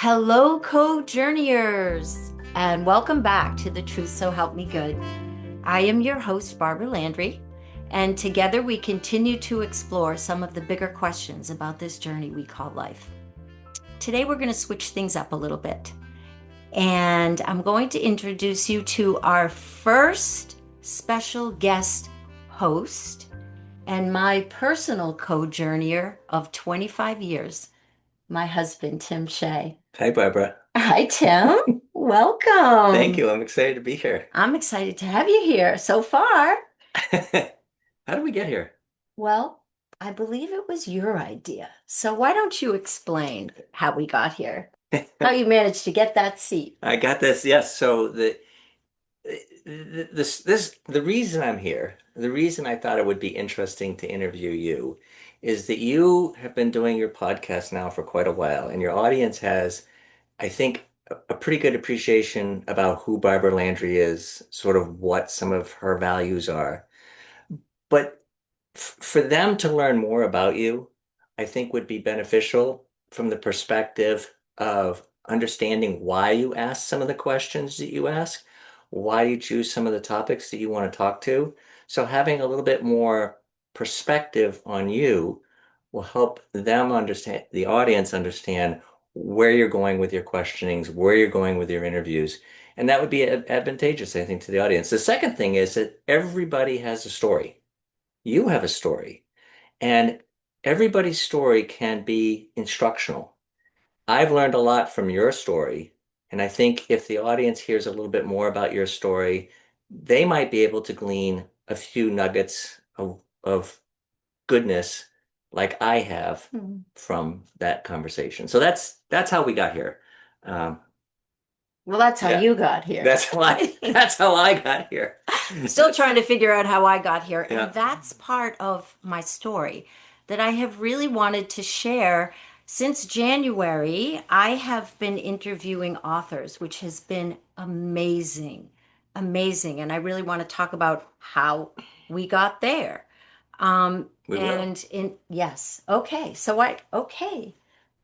Hello, co-journeyers, and welcome back to the Truth So Help Me Good. I am your host, Barbara Landry, and together we continue to explore some of the bigger questions about this journey we call life. Today we're going to switch things up a little bit, and I'm going to introduce you to our first special guest host and my personal co-journeyer of 25 years, my husband, Tim Shea. Hi, Barbara. Hi, Tim. Thank Welcome. you. I'm excited to be here. I'm excited to have you here so far. How did we get here? Well, I believe it was your idea. So why don't you explain how we got here? How you managed to get that seat? I got this. Yes. So the reason I'm here, the reason I thought it would be interesting to interview you is that you have been doing your podcast now for quite a while, and your audience has, I think, a pretty good appreciation about who Barbara Landry is, sort of what some of her values are. But for them to learn more about you, I think would be beneficial from the perspective of understanding why you ask some of the questions that you ask, why you choose some of the topics that you want to talk to. So having a little bit more perspective on you will help them understand, the audience understand where you're going with your questionings, where you're going with your interviews. And that would be advantageous, I think, to the audience. The second thing is that everybody has a story. You have a story, and everybody's story can be instructional. I've learned a lot from your story, and I think if the audience hears a little bit more about your story, they might be able to glean a few nuggets of goodness like I have Hmm. from that conversation. So that's how we got here. Um, Well, that's how yeah, you got here. that's how I got here. Still trying to figure out how I got here. And Yeah. that's part of my story that I have really wanted to share. Since January, I have been interviewing authors, which has been amazing, amazing. And I really want to talk about how we got there. We will. And in, yes, okay. Okay,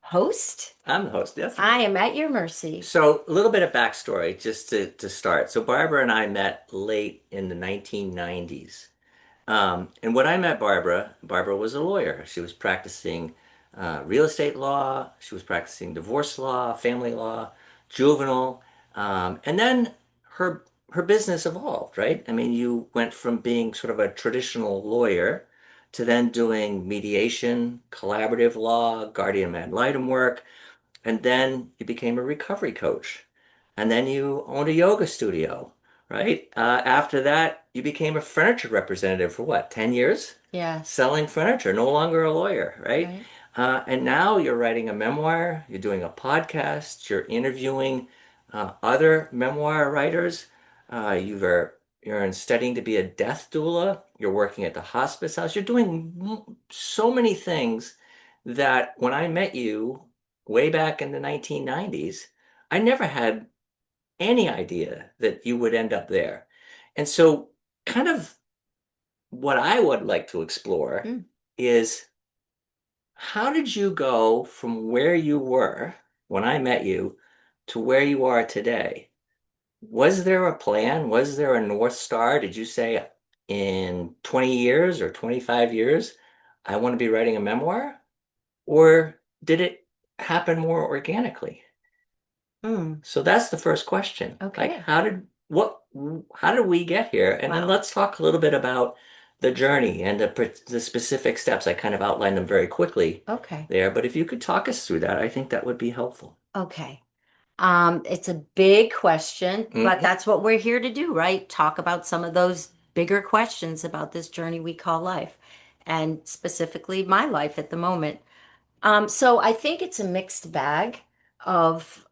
host, I'm the host, yes. I am at your mercy. So, a little bit of backstory just to start. So, Barbara and I met late in the 1990s. And when I met Barbara, Barbara was a lawyer. She was practicing real estate law, she was practicing divorce law, family law, juvenile. And then her business evolved, right? I mean, you went from being sort of a traditional lawyer to then doing mediation, collaborative law, guardian ad litem work, and then you became a recovery coach. And then you owned a yoga studio, right? After that, you became a furniture representative for what, 10 years? Yes, Selling furniture, no longer a lawyer, right? right. And now you're writing a memoir, you're doing a podcast, you're interviewing other memoir writers. You're studying to be a death doula. You're working at the hospice house. You're doing so many things that when I met you way back in the 1990s, I never had any idea that you would end up there. And so, kind of what I would like to explore Mm. is how did you go from where you were when I met you to where you are today? Was there a plan? Was there a North Star? Did you say in 20 years or 25 years, I want to be writing a memoir? Or did it happen more organically? Mm. So that's the first question. Like, Okay. how did we get here? And then Wow. let's talk a little bit about the journey and the specific steps. I kind of outlined them very quickly Okay. there, but if you could talk us through that, I think that would be helpful. Okay. It's a big question, but Hmm. that's what we're here to do, right? Talk about some of those bigger questions about this journey we call life, and specifically my life at the moment. So I think it's a mixed bag of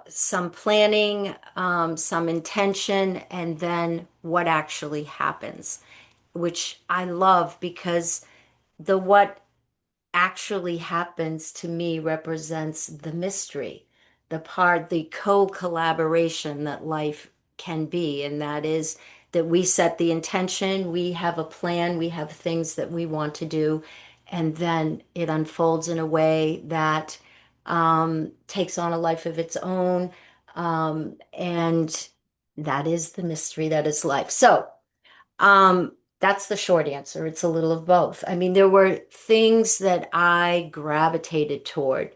some planning, some intention, and then what actually happens, which I love because the what actually happens to me represents the mystery, the part, the co-collaboration that life can be. And that is that we set the intention, we have a plan, we have things that we want to do, and then it unfolds in a way that takes on a life of its own. And that is the mystery that is life. So, that's the short answer. It's a little of both. I mean, there were things that I gravitated toward,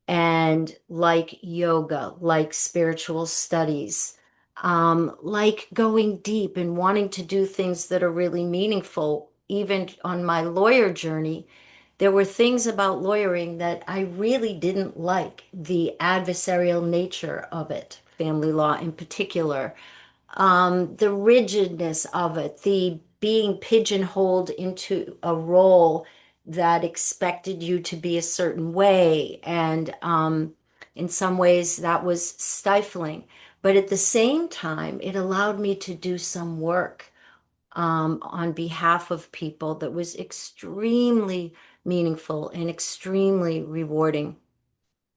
and like yoga, like spiritual studies, like going deep and wanting to do things that are really meaningful. Even on my lawyer journey, there were things about lawyering that I really didn't like, the adversarial nature of it, family law in particular, the rigidness of it, the being pigeonholed into a role that expected you to be a certain way. And in some ways, that was stifling. But at the same time, it allowed me to do some work on behalf of people that was extremely meaningful and extremely rewarding.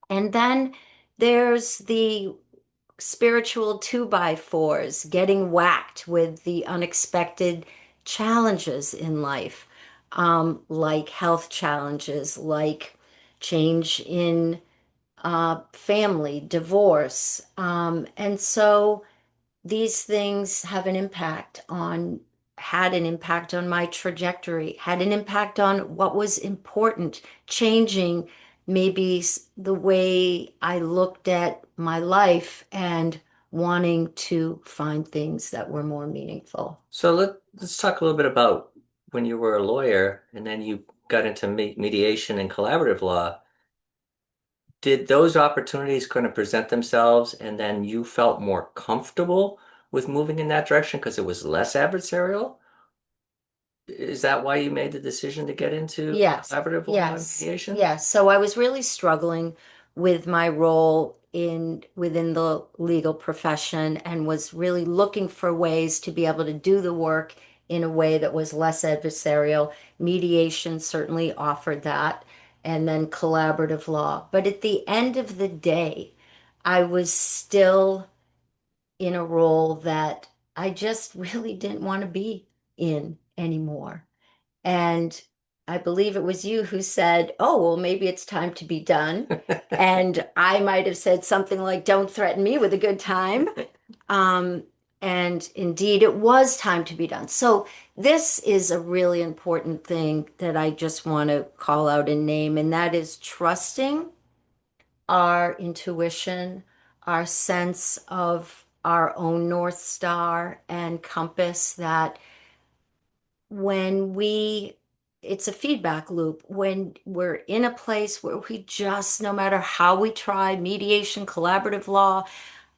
And then there's the spiritual two by fours, getting whacked with the unexpected challenges in life, like health challenges, like change in family, divorce. And so these things have an impact on, had an impact on my trajectory, had an impact on what was important, changing maybe the way I looked at my life and wanting to find things that were more meaningful. So let's talk a little bit about when you were a lawyer and then you got into mediation and collaborative law. Did those opportunities kind of present themselves and then you felt more comfortable with moving in that direction because it was less adversarial? Is that why you made the decision to get into Yes, collaborative law and yes, mediation? yes. So I was really struggling with my role in within the legal profession and was really looking for ways to be able to do the work in a way that was less adversarial. Mediation certainly offered that, and then collaborative law. But at the end of the day, I was still in a role that I just really didn't want to be in anymore. And I believe it was you who said, "Oh, well, maybe it's time to be done." And I might have said something like, "Don't threaten me with a good time." Um, and indeed, it was time to be done. So, this is a really important thing that I just want to call out and name, and that is trusting our intuition, our sense of our own North Star and compass, that when we it's a feedback loop when we're in a place where we just, no matter how we try mediation, collaborative law,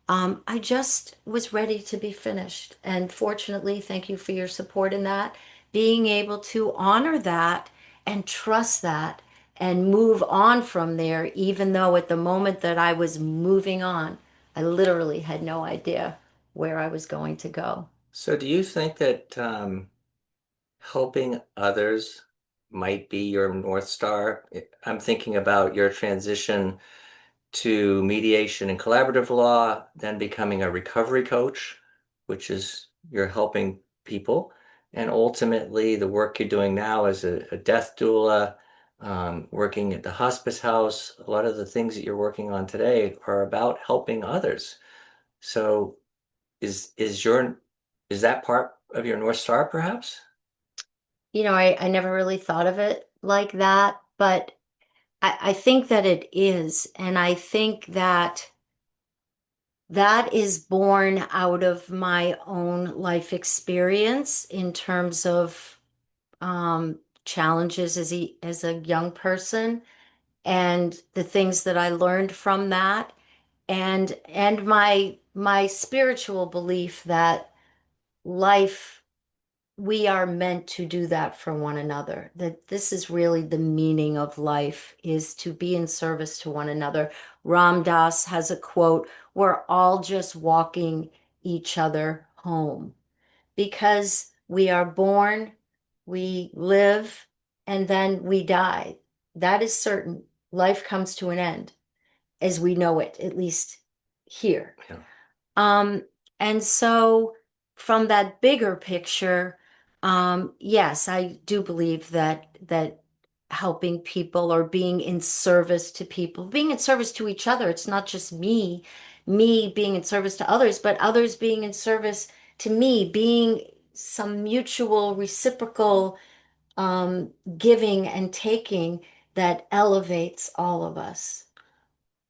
I just was ready to be finished. And fortunately, thank you for your support in that, being able to honor that and trust that and move on from there, even though at the moment that I was moving on, I literally had no idea where I was going to go. So do you think that helping others might be your North Star? I'm thinking about your transition to mediation and collaborative law, then becoming a recovery coach, which is you're helping people, and ultimately the work you're doing now as a death doula, working at the hospice house. A lot of the things that you're working on today are about helping others. So is your is that part of your North Star, perhaps? I never really thought of it like that, but I think that it is. And I think that that is born out of my own life experience in terms of challenges as a young person, and the things that I learned from that, and my spiritual belief that life, we are meant to do that for one another. That this is really the meaning of life, is to be in service to one another. Ram Dass has a quote, "We're all just walking each other home," because we are born, we live, and then we die. That is certain. Life comes to an end as we know it, at least here. Yeah. Um, and so from that bigger picture, yes, I do believe that helping people or being in service to people, being in service to each other. It's not just me being in service to others, but others being in service to me, being some mutual reciprocal giving and taking that elevates all of us.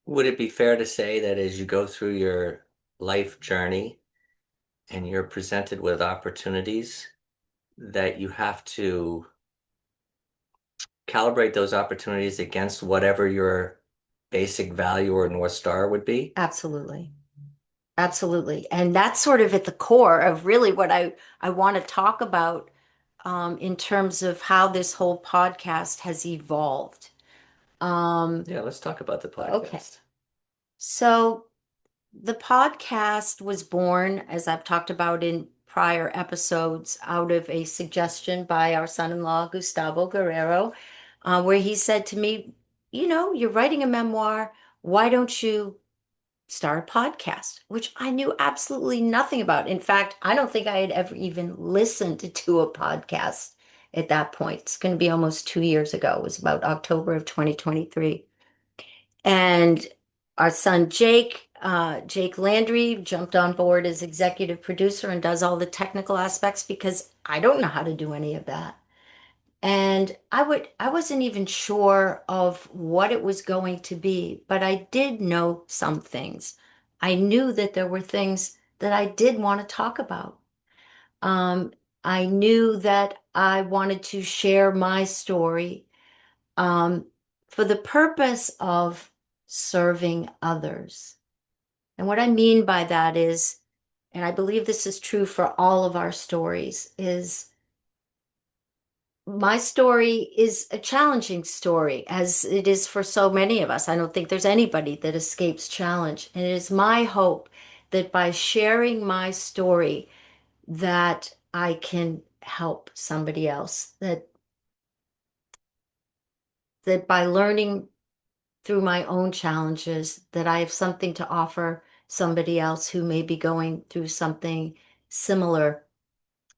Would it be fair to say that as you go through your life journey and you're presented with opportunities, that you have to calibrate those opportunities against whatever your basic value or North Star would be? Absolutely. Absolutely. And that's sort of at the core of really what I want to talk about in terms of how this whole podcast has evolved. Um, Yeah, let's talk about the okay. podcast. So the podcast was born, as I've talked about in prior episodes, out of a suggestion by our son-in-law, Gustavo Guerrero, where he said to me, you're writing a memoir. Why don't you start a podcast, which I knew absolutely nothing about. In fact, I don't think I had ever even listened to a podcast at that point. It's going to be almost 2 years ago. It was about October of 2023. And our son Jake Landry, jumped on board as executive producer and does all the technical aspects because I don't know how to do any of that. And I wasn't even sure of what it was going to be, but I did know some things. I knew that there were things that I did want to talk about. Um, I knew that I wanted to share my story, um, for the purpose of serving others. And what I mean by that is, and I believe this is true for all of our stories, is my story is a challenging story, as it is for so many of us. I don't think there's anybody that escapes challenge. And it is my hope that by sharing my story, that I can help somebody else, that by learning through my own challenges, that I have something to offer somebody else who may be going through something similar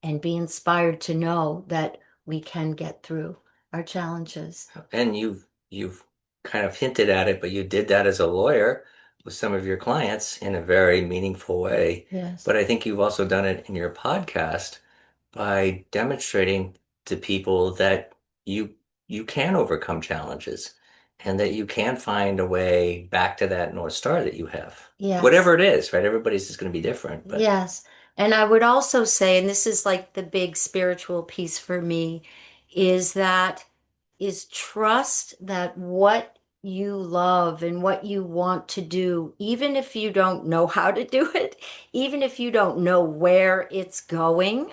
and be inspired to know that we can get through our challenges. And you've kind of hinted at it, but you did that as a lawyer with some of your clients in a very meaningful way. Yes. But I think you've also done it in your podcast by demonstrating to people that you you can overcome challenges and that you can find a way back to that North Star that you have. Yes. Whatever it is, right? Everybody's is going to be different, but Yes. And I would also say, and this is like the big spiritual piece for me, is that is trust that what you love and what you want to do, even if you don't know how to do it, even if you don't know where it's going,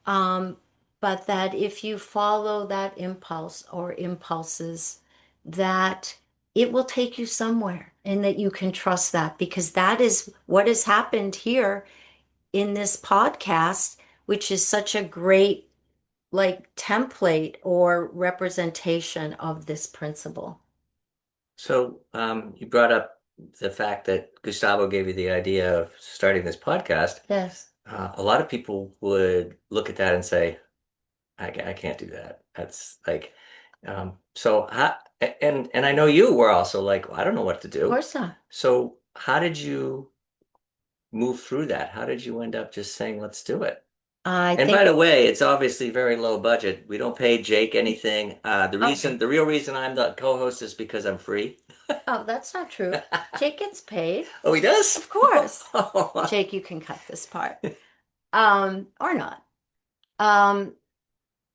um, but that if you follow that impulse or impulses, that it will take you somewhere and that you can trust that, because that is what has happened here in this podcast, which is such a great like template or representation of this principle. so you brought up the fact that Gustavo gave you the idea of starting this podcast. Yes. A lot of people would look at that and say, I can't do that. That's like, so how, and I know you were also like, well, I don't know what to Of do. course not. So how did you move through that? How did you end up just saying, let's do it? I And by think, the way, it's obviously very low budget. We don't pay Jake anything. oh, The real reason I'm the co-host is because I'm free. oh, that's not true. Jake gets paid. Oh, he does? Of course. Jake, you can cut this part. Or not. Um,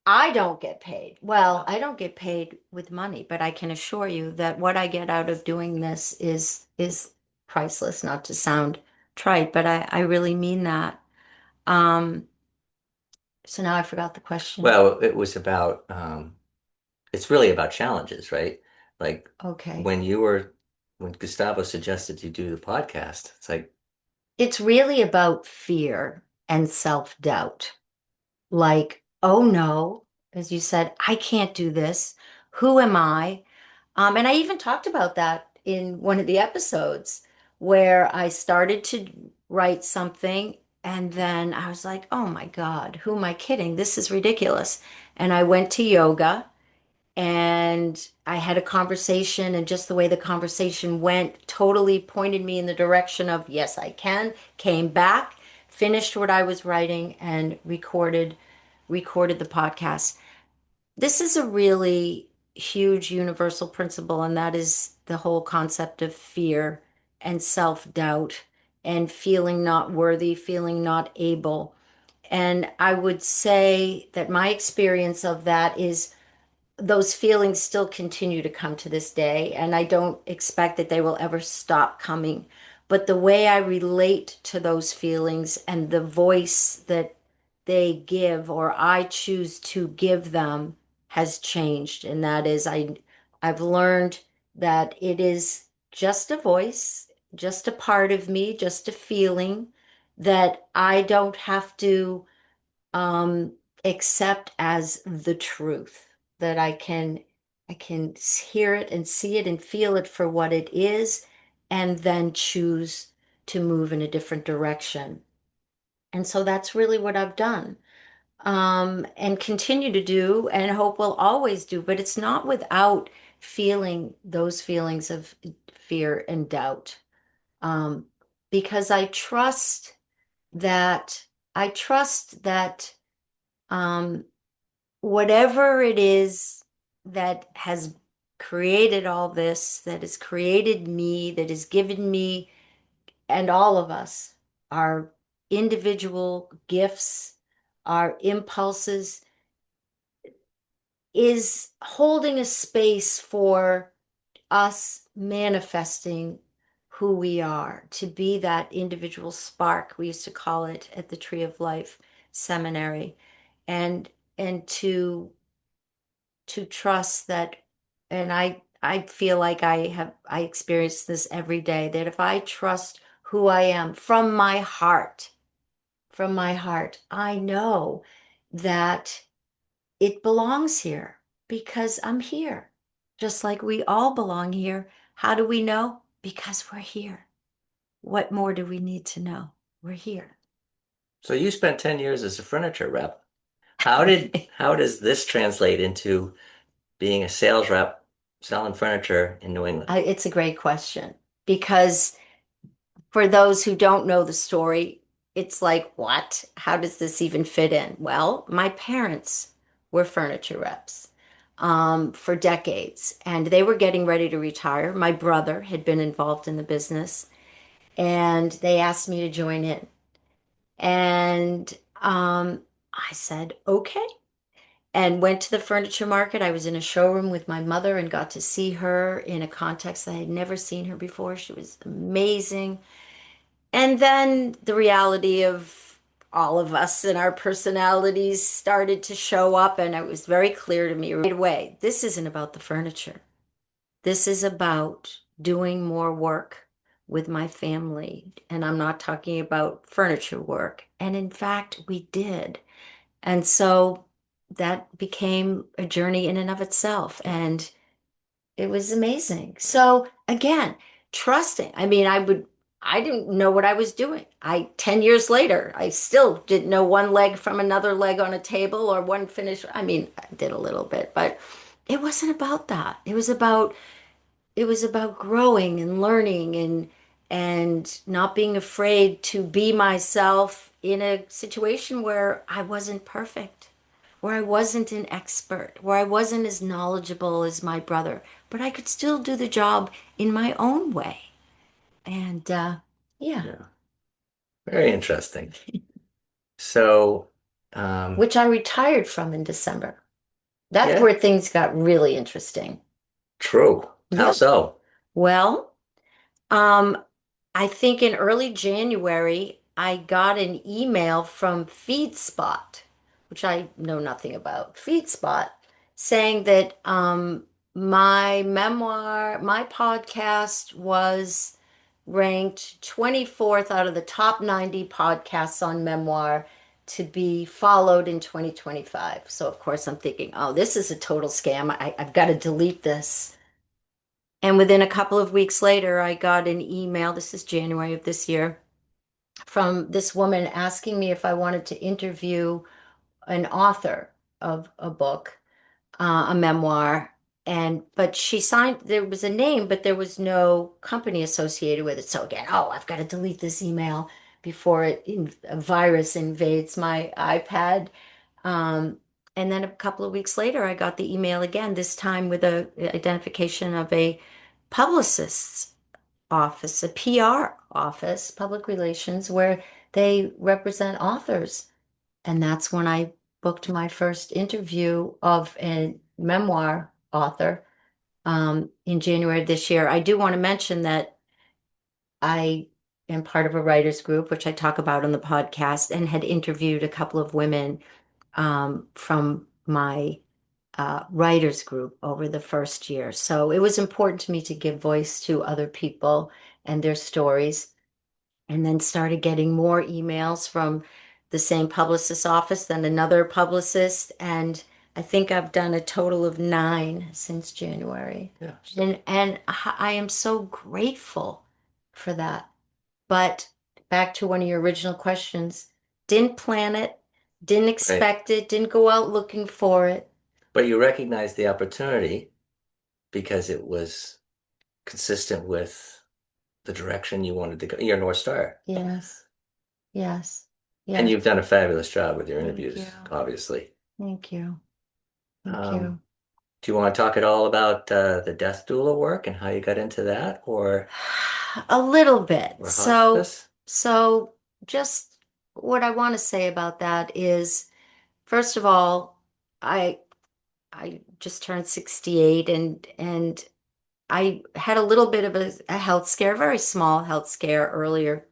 I don't get paid. Well, I don't get paid with money, but I can assure you that what I get out of doing this is priceless, not to sound trite, but I really mean that. Um, so now I forgot the question. Well, it was about it's really about challenges, right? Like Okay. when you were when Gustavo suggested you do the podcast, it's like, It's really about fear and self-doubt. Like, oh no, as you said, I can't do this. Who am I? And I even talked about that in one of the episodes where I started to write something and then I was like, oh my God, who am I kidding? This is ridiculous. And I went to yoga And I had a conversation, and just the way the conversation went totally pointed me in the direction of yes, I can. Came back, finished what I was writing, and recorded the podcast. This is a really huge universal principle, and that is the whole concept of fear and self-doubt and feeling not worthy, feeling not able. And I would say that my experience of that is those feelings still continue to come to this day, and I don't expect that they will ever stop coming. But the way I relate to those feelings and the voice that they give or I choose to give them has changed. And that is I've learned that it is just a voice, just a part of me, just a feeling that I don't have to um, accept as the truth, that I can hear it and see it and feel it for what it is, and then choose to move in a different direction. And so that's really what I've done, and continue to do, and hope will always do. But it's not without feeling those feelings of fear and doubt, um, because that I trust that. Um, Whatever it is that has created all this, that has created me, that has given me and all of us our individual gifts, our impulses, is holding a space for us manifesting who we are, to be that individual spark, we used to call it at the Tree of Life seminary, and and to trust that. And I feel like I experience this every day, that if I trust who I am from my heart, I know that it belongs here because I'm here, just like we all belong here. How do we know? Because we're here. What more do we need to know? We're here. So you spent 10 years as a furniture rep. How does this translate into being a sales rep selling furniture in New England? It's a great question, because for those who don't know the story, it's like, what? How does this even fit in? Well, my parents were furniture reps for decades, and they were getting ready to retire. My brother had been involved in the business, and they asked me to join in. And I said, okay, and went to the furniture market. I was in a showroom with my mother and got to see her in a context I had never seen her before. She was amazing. And then the reality of all of us and our personalities started to show up, and it was very clear to me right away, this isn't about the furniture. This is about doing more work with my family. And I'm not talking about furniture work. And in fact, we did. And so that became a journey in and of itself. And it was amazing. So again, trusting. I mean, I didn't know what I was doing. 10 years later, I still didn't know one leg from another leg on a table or one finish. I mean, I did a little bit, but it wasn't about that. It was about growing and learning, and not being afraid to be myself in a situation where I wasn't perfect, where I wasn't an expert, where I wasn't as knowledgeable as my brother, but I could still do the job in my own way. And yeah, Yeah, very interesting. So, um, which I retired from in December. That's yeah, where things got really interesting. true. How Yep. so? Well, um, I think in early January, I got an email from FeedSpot, which I know nothing about. FeedSpot saying that my memoir, my podcast was ranked 24th out of the top 90 podcasts on memoir to be followed in 2025. So, of course, I'm thinking, oh, this is a total scam. I've got to delete this. And within a couple of weeks later, I got an email, this is January of this year, from this woman asking me if I wanted to interview an author of a book. a memoir. And but she signed, there was a name, but there was no company associated with it. So again, oh, I've got to delete this email before a virus invades my iPad. Um, and then a couple of weeks later, I got the email again, this time with a identification of a publicist's office, a PR office, public relations, where they represent authors. And that's when I booked my first interview of a memoir author in January of this year. I do want to mention that I am part of a writers group, which I talk about on the podcast, and had interviewed a couple of women from my writers group over the first year. So it was important to me to give voice to other people and their stories, and then started getting more emails from the same publicist's office, then another publicist, and I think I've done a total of 9 since January. Yeah. And I am so grateful for that. But back to one of your original questions, didn't plan it, didn't Right. expect it, didn't go out looking for it. But you recognize the opportunity because it was consistent with the direction you wanted to go, your North Star. Yes, yes, And yes. you've done a fabulous job with your Thank you. interviews, obviously. Thank you. Thank Um, you. do you want to talk at all about the death doula work and how you got into that, A little bit. or So, hospice? so just what I want to say about that is, first of all, I I just turned 68, and I had a little bit of a health scare, very small health scare earlier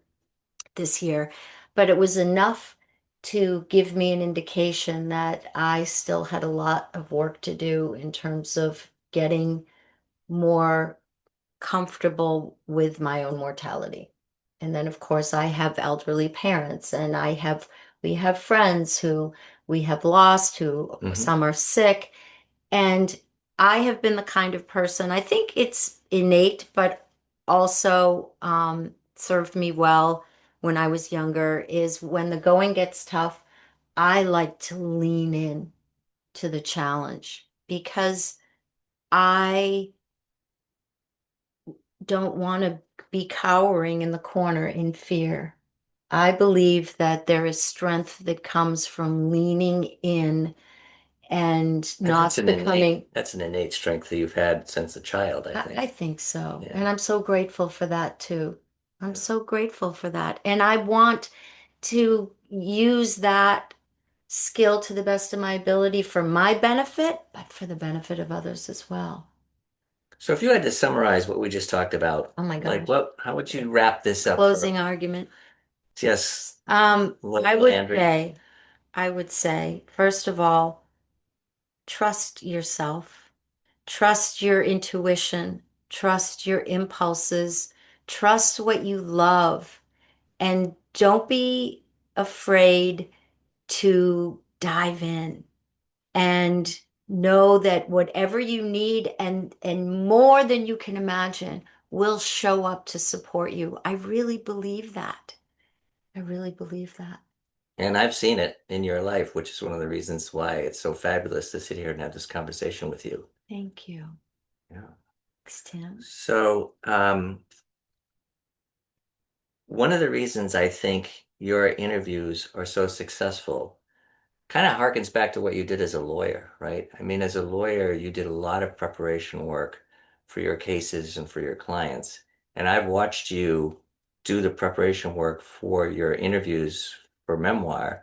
this year, but it was enough to give me an indication that I still had a lot of work to do in terms of getting more comfortable with my own mortality. And then, of course, I have elderly parents, and we have friends who we have lost, who Hmm. some are sick. And I have been the kind of person, I think it's innate, but also served me well when I was younger, is when the going gets tough, I like to lean in to the challenge because I don't want to be cowering in the corner in fear. I believe that there is strength that comes from leaning in and And not becoming. that's an innate strength that you've had since a child, I I think. think so. Yeah. And I'm so grateful for that too. I'm Yeah. so grateful for that. And I want to use that skill to the best of my ability for my benefit, but for the benefit of others as well. So if you had to summarize what we just talked about, Oh my like gosh. how would you wrap this up for Closing argument. just I little would Andrew? say, first of all, trust yourself, trust your intuition, trust your impulses, trust what you love, and don't be afraid to dive in and know that whatever you need and more than you can imagine will show up to support you. I really believe that. I really believe that. And I've seen it in your life, which is one of the reasons why it's so fabulous to sit here and have this conversation with you. Thank you. Yeah. Thanks, Tim. So, one of the reasons I think your interviews are so successful kind of harkens back to what you did as a lawyer, right? I mean, as a lawyer, you did a lot of preparation work for your cases and for your clients. And I've watched you do the preparation work for your interviews for memoir,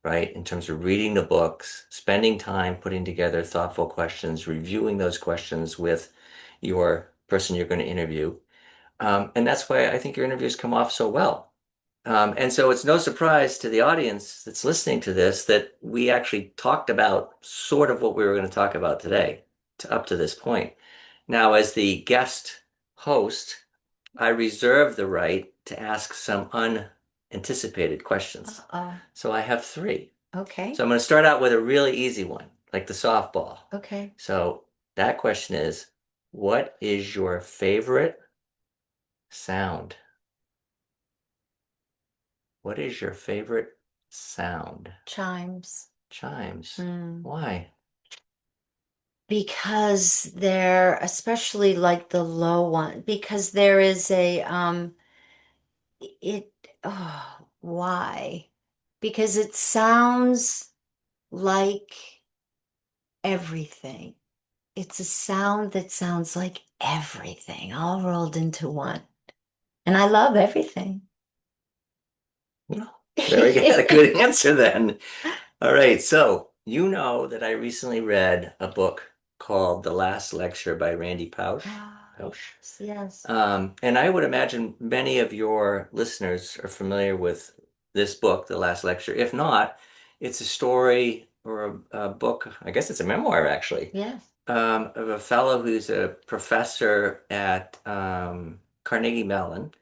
right? In terms of reading the books, spending time putting together thoughtful questions, reviewing those questions with your person you're going to interview. And that's why I think your interviews come off so well. And so it's no surprise to the audience that's listening to this that we actually talked about sort of what we were going to talk about today up to this point. Now, as the guest host, I reserve the right to ask some unanticipated questions. Uh-oh. So I have three. Okay. So I'm going to start out with a really easy one, like the softball. Okay. So that question is, what is your favorite sound? What is your favorite sound? Chimes. Chimes. Hmm. Why? because they're especially like the low one, because there is a it why? Because it sounds like everything. It's a sound that sounds like everything all rolled into one. And I love everything. Well, there we got a good answer then. All right, so you know that I recently read a book called The Last Lecture by Randy Pausch. Ah, Pausch. yes, yes, And I would imagine many of your listeners are familiar with this book, The Last Lecture. If not, it's a story or a book, I guess it's a memoir actually, yes. of a fellow who's a professor at Carnegie Mellon.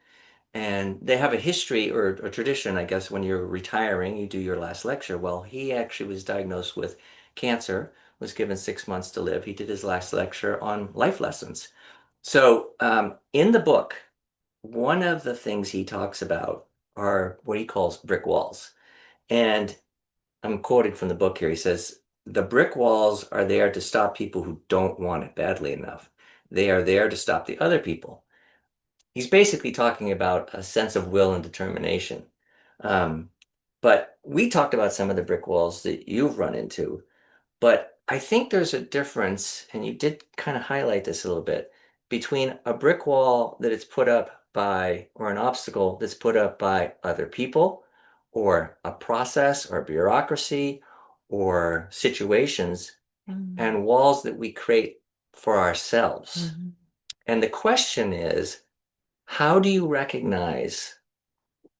And they have a history or a tradition, I guess, when you're retiring, you do your last lecture. Well, he actually was diagnosed with cancer, was given 6 months to live. He did his last lecture on life lessons. So, in the book, one of the things he talks about are what he calls brick walls. And I'm quoting from the book here. He says, the brick walls are there to stop people who don't want it badly enough. They are there to stop the other people. He's basically talking about a sense of will and determination. Um, but we talked about some of the brick walls that you've run into. But I think there's a difference, and you did kind of highlight this a little bit, between a brick wall that is put up by, or an obstacle that's put up by other people, or a process, or bureaucracy, or situations, Mm, and walls that we create for ourselves. mhm, And the question is, how do you recognize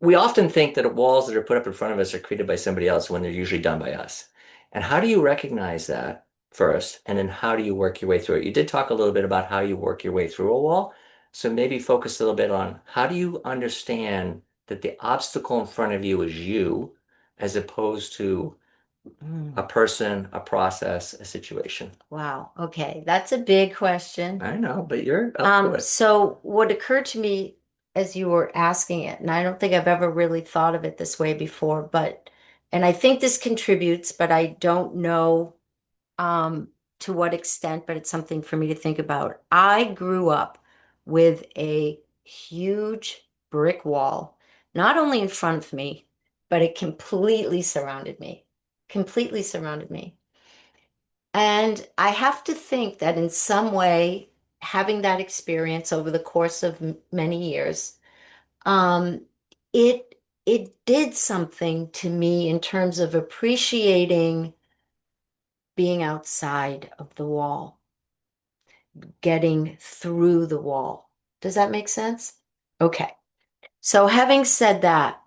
we often think that walls that are put up in front of us are created by somebody else when they're usually done by us. And how do you recognize that first? And then how do you work your way through it? You did talk a little bit about how you work your way through a wall. So maybe focus a little bit on how do you understand that the obstacle in front of you is you as opposed to a mm. person, a process, a situation. Wow. Okay. That's a big question. I know, but you're up to it. So what occurred to me as you were asking it, and I don't think I've ever really thought of it this way before, but, and I think this contributes, but I don't know to what extent, but it's something for me to think about. I grew up with a huge brick wall, not only in front of me, but it completely surrounded me. And I have to think that in some way, having that experience over the course of many years, um, it did something to me in terms of appreciating being outside of the wall, getting through the wall. Does that make sense? Okay. So having said that,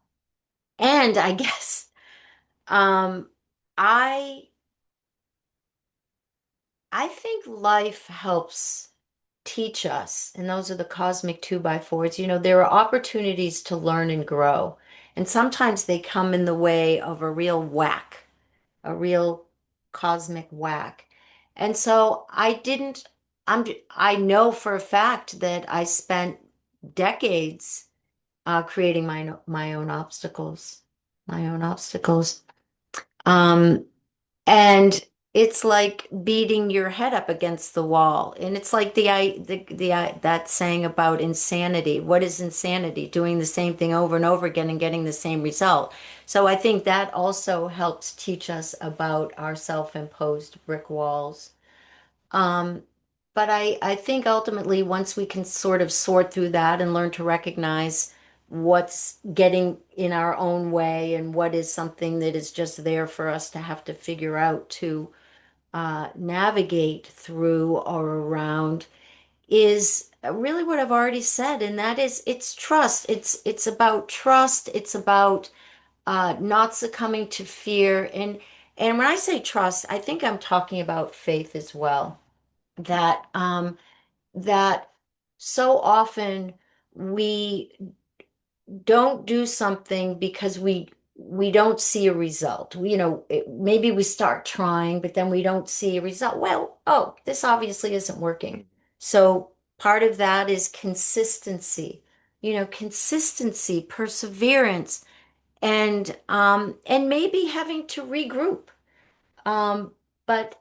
and I guess um, I I think life helps teach us, and those are the cosmic two by fours. You know, there are opportunities to learn and grow, and sometimes they come in the way of a real whack, a real cosmic whack. And so I know for a fact that I spent decades creating my own obstacles, my own obstacles. Um, and it's like beating your head up against the wall. And it's like that saying about insanity. What is insanity? Doing the same thing over and over again and getting the same result. So I think that also helps teach us about our self-imposed brick walls. Um, but I think ultimately, once we can sort of sort through that and learn to recognize what's getting in our own way and what is something that is just there for us to have to figure out to navigate through or around, is really what I've already said, and that is it's trust. It's about trust. It's about not succumbing to fear. And when I say trust, I think I'm talking about faith as well that that so often we don't do something because we don't see a result. Maybe we start trying, but then we don't see a result. Well, oh, this obviously isn't working. So part of that is consistency. Consistency, perseverance, and maybe having to regroup. Um, but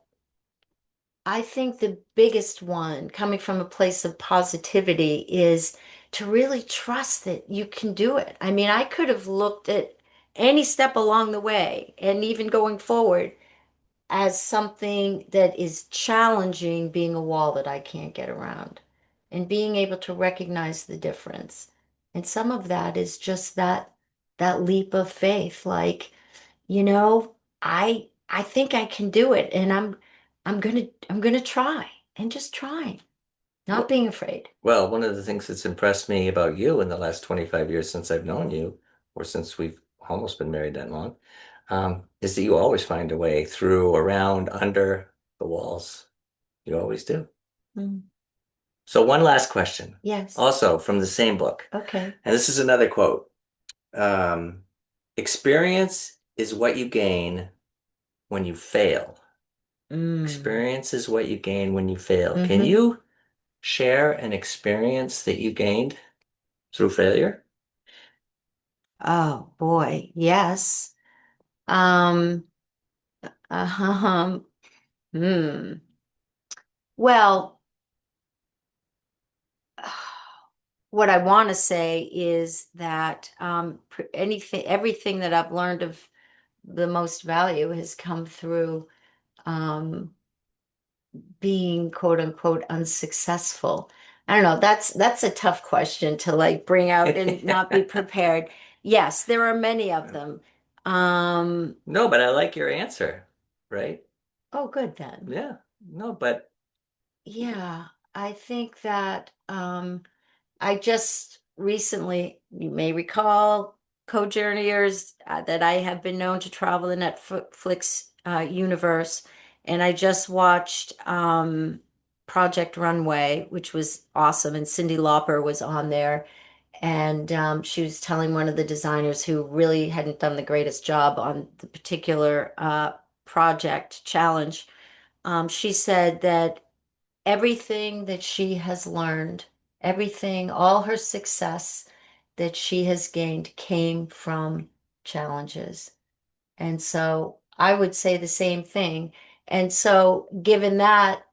I think the biggest one, coming from a place of positivity, is to really trust that you can do it. I mean, I could have looked at any step along the way and even going forward as something that is challenging, being a wall that I can't get around, and being able to recognize the difference. And some of that is just that leap of faith, like, I think I can do it, and I'm gonna try, and just try, not Well, being afraid. well, one of the things that's impressed me about you in the last 25 years since I've known you, or since we've almost been married that long, is that you always find a way through, around, under the walls. You always do. Mm, So one last question, yes. also from the same book. Okay. And this is another quote. Um, Experience is what you gain when you fail. Mm. Experience is what you gain when you fail. Can Hmm. you share an experience that you gained through failure? Oh boy, yes. Um, hmm. Well, what I want to say is that everything that I've learned of the most value has come through um, being quote unquote unsuccessful. I don't know. That's a tough question to like bring out and not be prepared. Yes, there are many of them. Um, No, but I like your answer, right? oh, good then. Yeah. No, but Yeah, I think that I just recently, you may recall, co-journeyers, that I have been known to travel the Netflix universe, and I just watched Project Runway, which was awesome, and Cyndi Lauper was on there, and she was telling one of the designers who really hadn't done the greatest job on the particular project challenge. She said that everything that she has learned, everything, all her success that she has gained came from challenges. And so I would say the same thing. And so, given that,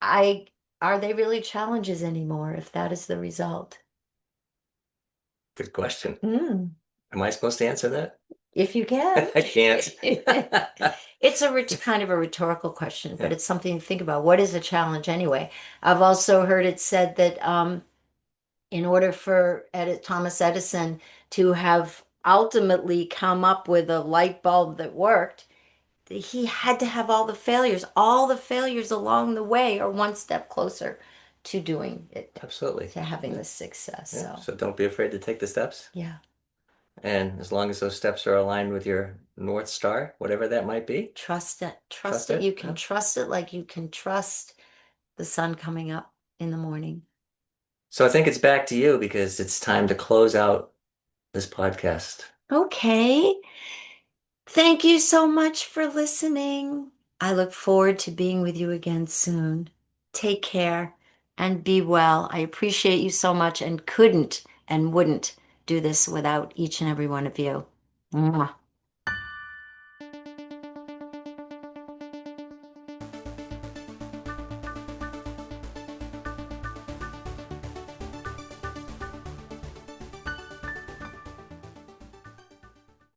I are they really challenges anymore if that is the result? good question. Mm, Am I supposed to answer that? if you can. I can't. It's kind of a rhetorical question, but Yeah, it's something to think about. What is a challenge anyway? I've also heard it said that in order for Thomas Edison to have ultimately come up with a light bulb that worked, he had to have all the failures. All the failures along the way are one step closer to doing it, absolutely. to having Yeah, the success. yeah. So, So don't be afraid to take the steps. yeah, And as long as those steps are aligned with your North Star, whatever that might be, trust it. Trust trust it. You it. can Yeah. trust it like you can trust the sun coming up in the morning. So I think it's back to you because it's time to close out this podcast. Okay. Thank you so much for listening. I look forward to being with you again soon. Take care and be well. I appreciate you so much and couldn't and wouldn't do this without each and every one of you. Mwah.